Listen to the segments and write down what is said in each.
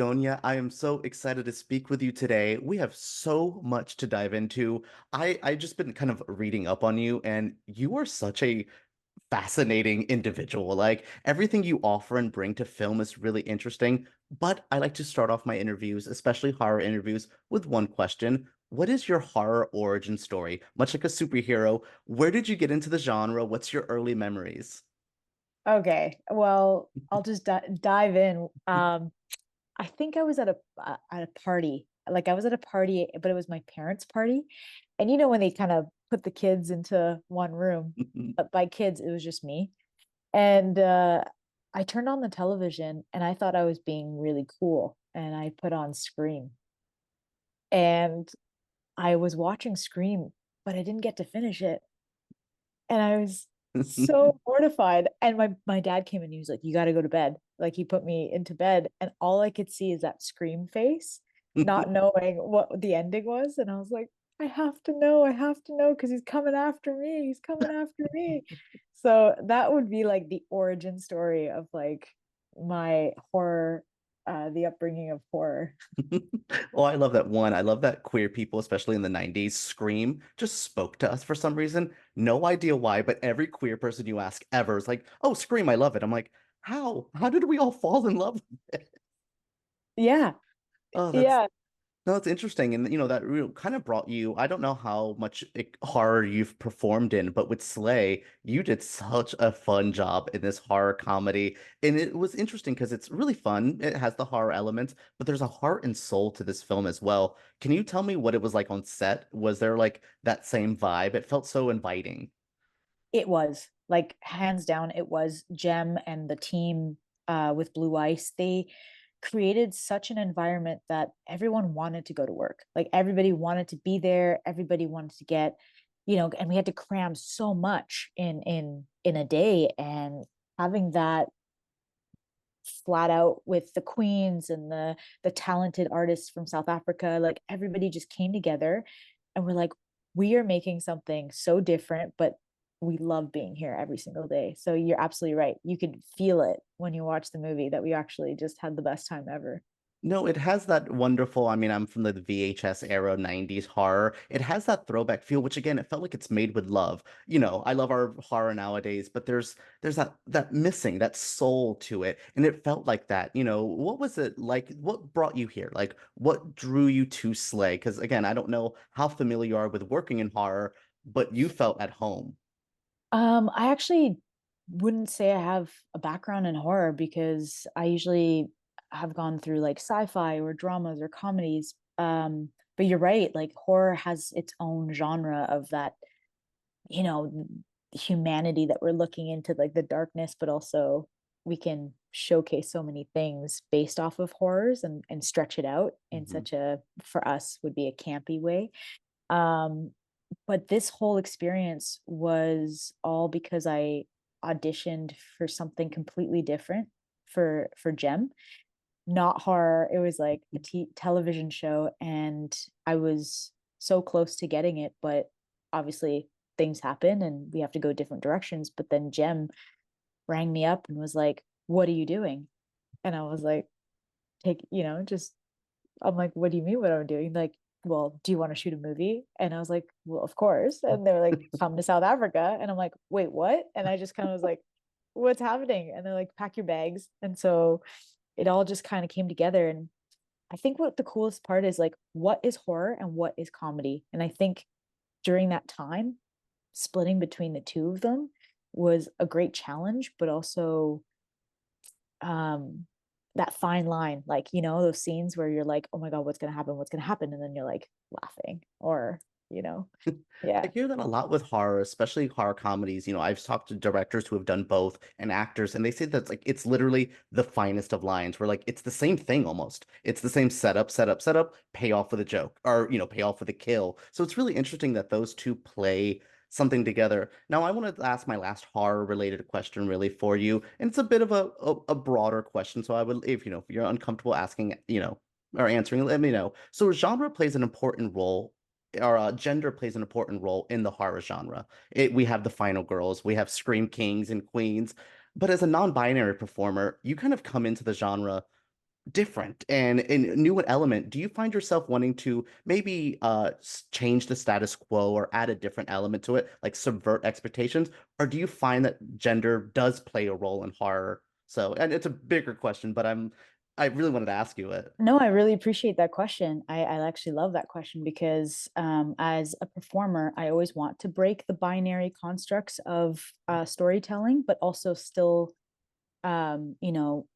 Donia. I am so excited to speak with you today. We have so much to dive into. I just been kind of reading up on you, and you are such a fascinating individual. Like everything you offer and bring to film is really interesting. But I like to start off my interviews, especially horror interviews, with one question. What is your horror origin story? Much like a superhero, where did you get into the genre? What's your early memories? Okay, well, I'll just dive in. I think I was at a party. Like I was at a party, but it was my parents' party. And you know when they kind of put the kids into one room, but by kids it was just me. And I turned on the television and I thought I was being really cool and I put on Scream. And I was watching Scream, but I didn't get to finish it. And I was so mortified. And my dad came in and he was like, "You got to go to bed." Like he put me into bed, and all I could see is that Scream face, not knowing what the ending was. And I was like, I have to know because he's coming after me. He's coming after me. So that would be like the origin story of like my horror, the upbringing of horror. Oh, I love that one. I love that queer people, especially in the 90s, Scream just spoke to us for some reason. No idea why, but every queer person you ask ever is like, oh, Scream, I love it. I'm like, how? How did we all fall in love with it? Yeah, Oh, that's yeah. no, it's interesting. And that kind of brought you, I don't know how much horror you've performed in, but with Slay, you did such a fun job in this horror comedy. And it was interesting because it's really fun. It has the horror elements, but there's a heart and soul to this film as well. Can you tell me what it was like on set? Was there like that same vibe? It felt so inviting. It was like hands down, it was Jem and the team with Blue Ice. They created such an environment that everyone wanted to go to work. Like everybody wanted to be there. Everybody wanted to get, and we had to cram so much in a day. And having that flat out with the queens and the talented artists from South Africa, like everybody just came together and we're like, we are making something so different, but we love being here every single day. So you're absolutely right. You could feel it when you watch the movie that we actually just had the best time ever. No, it has that wonderful, I mean, I'm from the VHS era, 90s horror. It has that throwback feel, which again, it felt like it's made with love. I love our horror nowadays, but there's that missing, that soul to it. And it felt like that. What was it like? What brought you here? Like what drew you to Slay? Because again, I don't know how familiar you are with working in horror, but you felt at home. I actually wouldn't say I have a background in horror because I usually have gone through like sci-fi or dramas or comedies. But you're right, like horror has its own genre of that, you know, humanity that we're looking into, like the darkness, but also we can showcase so many things based off of horrors and stretch it out in Mhm. such a, for us, would be a campy way. Um, but this whole experience was all because I auditioned for something completely different for Gem, not horror. It was like a television show, and I was so close to getting it, but obviously things happen and we have to go different directions. But then Gem rang me up and was like, "What are you doing?" And I was like, "Take, just." I'm like, "What do you mean what I'm doing?" Like, "Well, do you want to shoot a movie?" And I was like, "Well, of course." And they were like, "Come to South Africa." And I'm like, "Wait, what?" And I just kind of was like, "What's happening?" And they're like, "Pack your bags." And so it all just kind of came together. And I think what the coolest part is, like, what is horror and what is comedy? And I think during that time, splitting between the two of them was a great challenge, but also um that fine line, like, those scenes where you're like, oh my God, what's gonna happen? What's gonna happen? And then you're like laughing or, you know, I yeah. hear that a lot with horror, especially horror comedies. I've talked to directors who have done both and actors, and they say that it's literally the finest of lines. Where like it's the same thing almost. It's the same setup, setup, setup, payoff with a joke, or payoff with a kill. So it's really interesting that those two play something together. Now, I want to ask my last horror related question really for you, and it's a bit of a broader question. So I would, if you're uncomfortable asking, or answering, let me know. So genre plays an important role or gender plays an important role in the horror genre. We have the final girls, we have scream kings and queens, but as a non-binary performer, you kind of come into the genre different and new an element, do you find yourself wanting to maybe change the status quo or add a different element to it, like subvert expectations? Or do you find that gender does play a role in horror? So, and it's a bigger question, but I really wanted to ask you it. No, I really appreciate that question. I actually love that question because as a performer, I always want to break the binary constructs of storytelling, but also still, you know,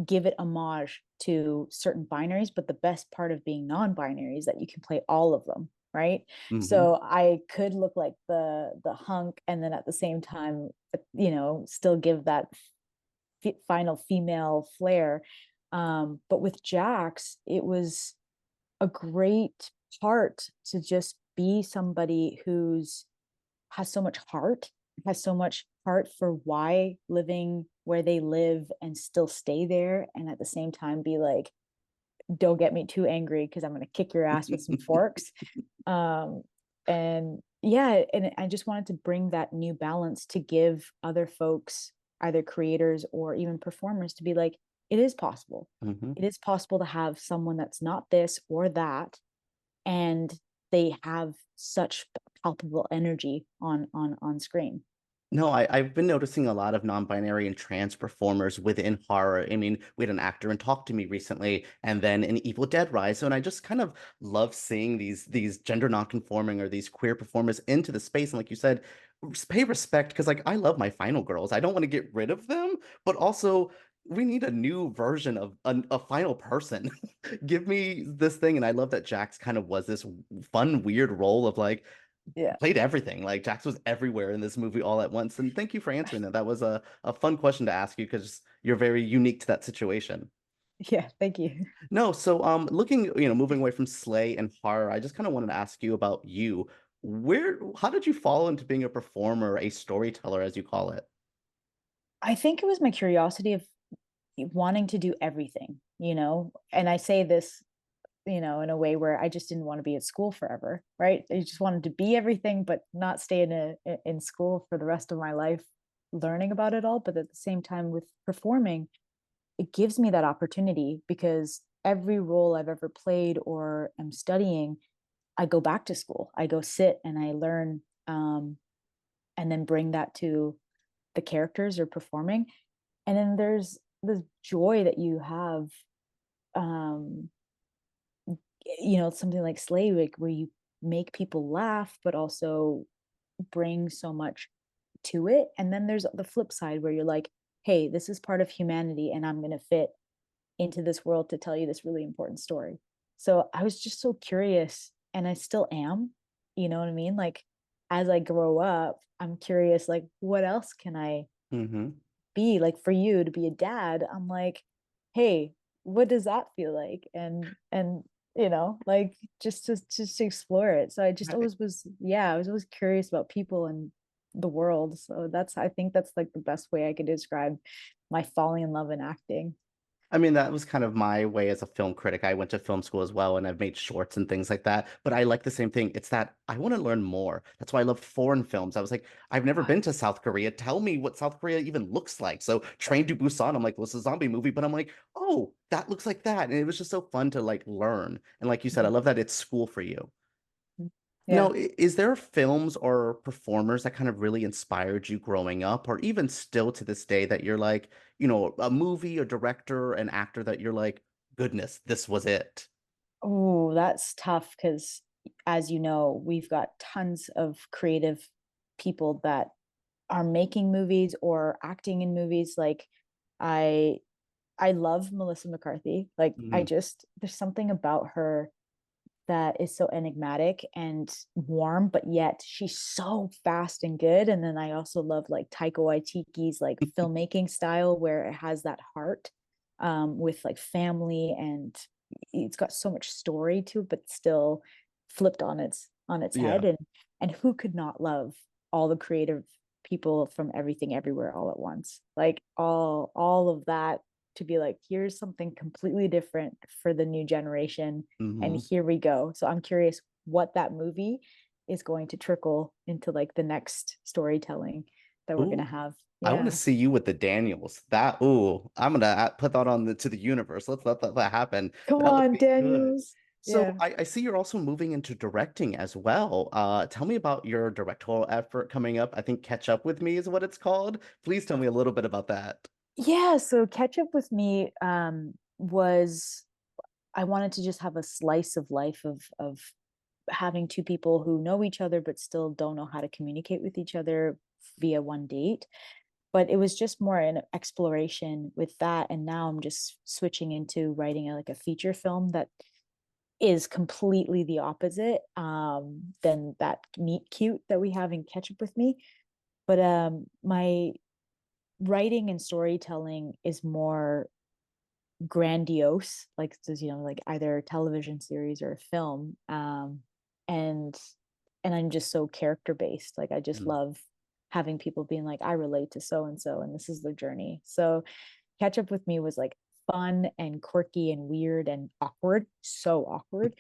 give it homage to certain binaries. But the best part of being non-binary is that you can play all of them, right? Hmm. So I could look like the hunk, and then at the same time, still give that final female flair. But with Jax, it was a great part to just be somebody who's has so much heart, has so much heart for why living where they live and still stay there, and at the same time be like, don't get me too angry because I'm going to kick your ass with some forks. um and yeah, and I just wanted to bring that new balance to give other folks, either creators or even performers, to be like, it is possible. Hmm. It is possible to have someone that's not this or that, and they have such palpable energy on screen. No, I've been noticing a lot of non-binary and trans performers within horror. I mean, we had an actor in Talk to Me recently, and then in Evil Dead Rise. So, and I just kind of love seeing these gender non-conforming or these queer performers into the space. And like you said, pay respect because like I love my final girls. I don't want to get rid of them, but also we need a new version of a final person. Give me this thing, and I love that Jax kind of was this fun, weird role of like Yeah. played everything. Like Jax was everywhere in this movie all at once. And thank you for answering that. That was a fun question to ask you because you're very unique to that situation. Yeah, thank you. No, so looking, moving away from Slay and horror, I just kind of wanted to ask you about you. How did you fall into being a performer, a storyteller, as you call it? I think it was my curiosity of wanting to do everything, and I say this, in a way where I just didn't want to be at school forever, right? I just wanted to be everything, but not stay in school for the rest of my life learning about it all. But at the same time, with performing, it gives me that opportunity because every role I've ever played or am studying, I go back to school. I go sit and I learn, and then bring that to the characters or performing. And then there's this joy that you have, um, something like Slay, like where you make people laugh, but also bring so much to it. And then there's the flip side where you're like, hey, this is part of humanity, and I'm going to fit into this world to tell you this really important story. So I was just so curious, and I still am. You know what I mean? Like, as I grow up, I'm curious, like, what else can I Hmm. be? Like, for you to be a dad, I'm like, hey, what does that feel like? And like, just to explore it. So I just always was, yeah, I was always curious about people and the world. So I think that's like the best way I could describe my falling in love in acting. I mean, that was kind of my way as a film critic. I went to film school as well, and I've made shorts and things like that. But I like the same thing. It's that I want to learn more. That's why I love foreign films. I was like, I've never been to South Korea. Tell me what South Korea even looks like. So Train to Busan, I'm like, well, it's a zombie movie, but I'm like, oh, that looks like that. And it was just so fun to like learn. And like you said, I love that it's school for you. Yeah. No, is there films or performers that kind of really inspired you growing up, or even still to this day that you're like, a movie, a director, an actor that you're like, goodness, this was it. Oh, that's tough because, as you know, we've got tons of creative people that are making movies or acting in movies. Like, I I love Melissa McCarthy. Like, Mhm. there's something about her that is so enigmatic and warm, but yet she's so fast and good. And then I also love like Taika Waititi's like filmmaking style where it has that heart, with like family, and it's got so much story to it, but still flipped on its head. Yeah. And who could not love all the creative people from Everything Everywhere All at Once? Like all of that, to be like, here's something completely different for the new generation, and Hmm. here we go. So I'm curious what that movie is going to trickle into like the next storytelling. that we're gonna Ooh, have. I want to Yeah. see you with the Daniels. That ooh, I'm gonna put that on to the universe. Let's let that happen. Come That would on, be good. Daniels. So Yeah. I see you're also moving into directing as well. Tell me about your directorial effort coming up. I think Catch Up With Me is what it's called. Please tell me a little bit about that. Yeah, so Catch Up With Me was I wanted to just have a slice of life of having two people who know each other but still don't know how to communicate with each other via one date. But it was just more an exploration with that, and now I'm just switching into writing like a feature film that is completely the opposite than that meet cute that we have in Catch Up With Me. But my writing and storytelling is more grandiose, like like either a television series or a film. And I'm just so character based. Like I just Mm. love having people being like, I relate to so and so, and this is their journey. So Catch Up With Me was like fun and quirky and weird and awkward, so awkward,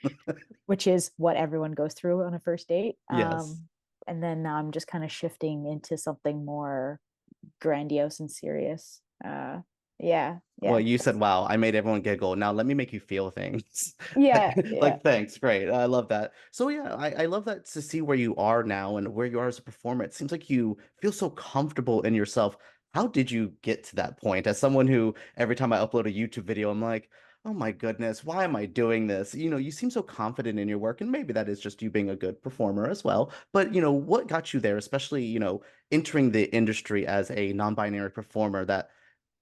which is what everyone goes through on a first date. Yes. And then now I'm just kind of shifting into something more grandiose and serious. Yeah, Well, yeah, you said, wow, I made everyone giggle. Now let me make you feel things. yeah, yeah. Like, thanks. Great. I love that. So, yeah, I love that to see where you are now and where you are as a performer. It seems like you feel so comfortable in yourself. How did you get to that point? As someone who, every time I upload a YouTube video, I'm like, oh my goodness, why am I doing this? You seem so confident in your work, and maybe that is just you being a good performer as well. But, what got you there, especially, entering the industry as a non-binary performer that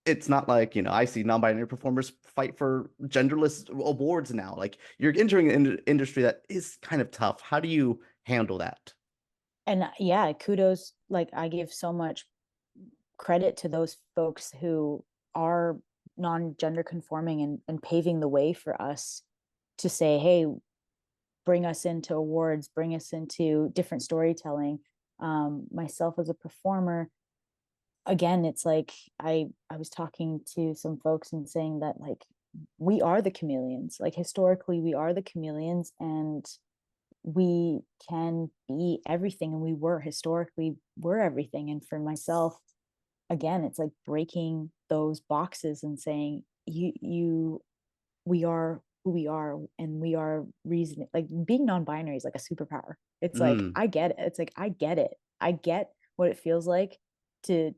it's not like, I see non-binary performers fight for genderless awards now. Like you're entering an industry that is kind of tough. How do you handle that? And yeah, kudos. Like I give so much credit to those folks who are non-gender conforming and paving the way for us to say, hey, bring us into awards, bring us into different storytelling. Myself as a performer, again, it's like I was talking to some folks and saying that like we are the chameleons. Like historically, we are the chameleons, and we can be everything, and we were historically were everything. And for myself, again, it's like breaking those boxes and saying we are who we are, and we are reason. Like being non-binary is like a superpower. It's like Mm. I get it. It's like I get it. I get what it feels like to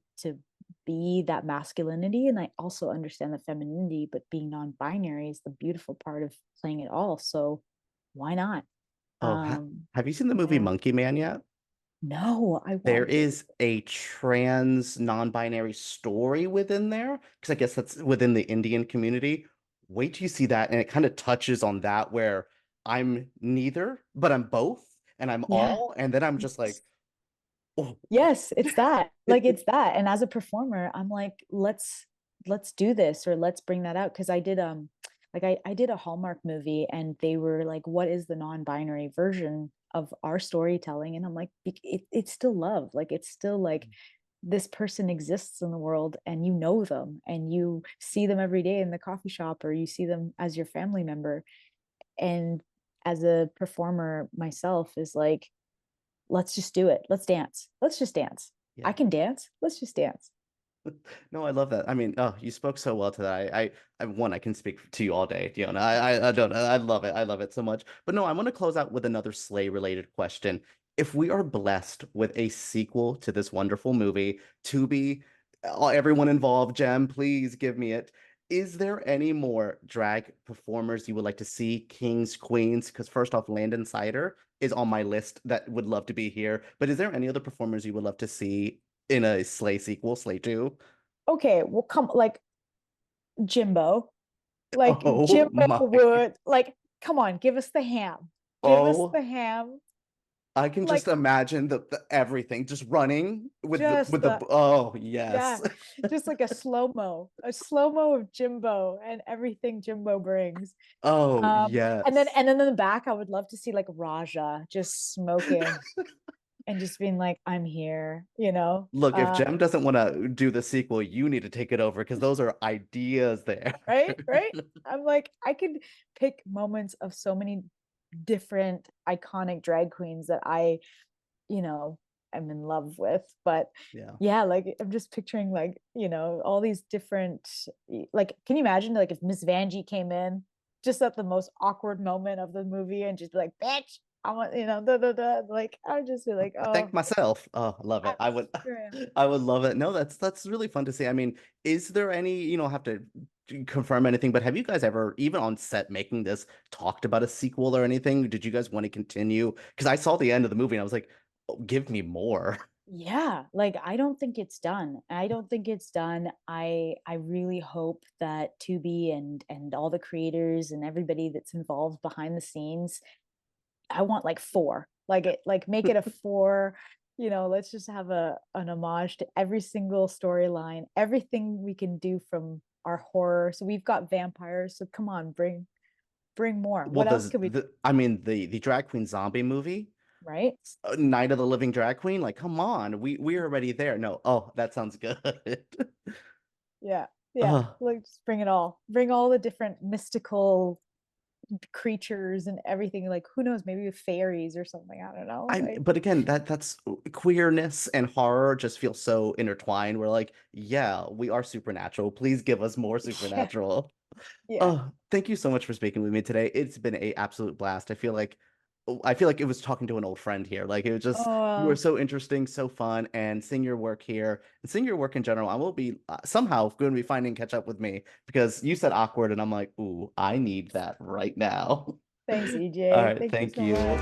be that masculinity, and I also understand the femininity, but being non-binary is the beautiful part of playing it all. So why not? Oh, have you seen the movie Yeah. Monkey Man yet? No, I There want to. is a trans non-binary story within there, because I guess that's within the Indian community. Wait till you see that, and it kind of touches on that where I'm neither, but I'm both, and I'm Yeah. all, and then I'm just like, oh. Yes, it's that. Like it's that. And as a performer, I'm like, let's do this, or let's bring that out. Cause I did like I did a Hallmark movie, and they were like, what is the non-binary version of our storytelling? And I'm like, it's still love. Like it's still like this person exists in the world, and you know them, and you see them every day in the coffee shop, or you see them as your family member. And as a performer myself is like, let's just do it. Let's dance. Let's just dance. I Yeah. can dance. Let's just dance. No, I love that. I mean, oh, you spoke so well to that. I can speak to you all day. I don't. I love it. I love it so much. But no, I want to close out with another Slay related question. If we are blessed with a sequel to this wonderful movie, Tubi, everyone involved, Jem, please give me it. Is there any more drag performers you would like to see, kings, queens? Because first off, Landon Cider is on my list that would love to be here. But is there any other performers you would love to see in a Slay sequel, Slay 2? Okay, well, come like Jimbo, like Oh Jimbo my. would like. Come on, give us the ham. Give us Oh, the ham. I can Like just imagine the everything just running with the just oh yes. yeah, just like a slow mo of Jimbo and everything Jimbo brings. Oh And then yes. in the back, I would love to see like Raja just smoking and just being like, I'm here, you know? Look, if Jem doesn't want to do the sequel, you need to take it over because those are ideas there. Right, right. I'm like, I could pick moments of so many different iconic drag queens that I, you know, I'm in love with. But Yeah. yeah, like I'm just picturing like, all these different, like, can you imagine like if Miss Vanjie came in just at the most awkward moment of the movie and just be like, bitch, I want, da, da, da. Like I would just be like, I thank oh, myself. Oh, I love I'm it. I would screaming. I would love it. No, that's really fun to see. I mean, is there any, have to confirm anything, but have you guys ever, even on set making this, talked about a sequel or anything? Did you guys want to continue? Because I saw the end of the movie and I was like, oh, give me more. Yeah, like I don't think it's done. I don't think it's done. I really hope that Tubi and all the creators and everybody that's involved behind the scenes, I want like four. Like make it a four, let's just have an homage to every single storyline, everything we can do from our horror. So we've got vampires, so come on, bring more. Well, What else could we do, I mean the drag queen zombie movie, right? Night of the Living Drag Queen, like come on, we're already there. No, oh, that sounds good. Yeah. Yeah. Oh, Like just bring it all. Bring all the different mystical creatures and everything. Like who knows, maybe with fairies or something. I don't know. Like but again, that's queerness and horror just feel so intertwined. We're like, yeah, we are supernatural. Please give us more yeah, supernatural. yeah. Oh, thank you so much for speaking with me today. It's been a absolute blast. I feel like it was talking to an old friend here. Like it was just you were Oh, so interesting, so fun, and seeing your work here and seeing your work in general. I will be somehow going to be finding catch up with me because you said awkward, and I'm like, ooh, I need that right now. thanks, All EJ. right, Thank you thank so you. much.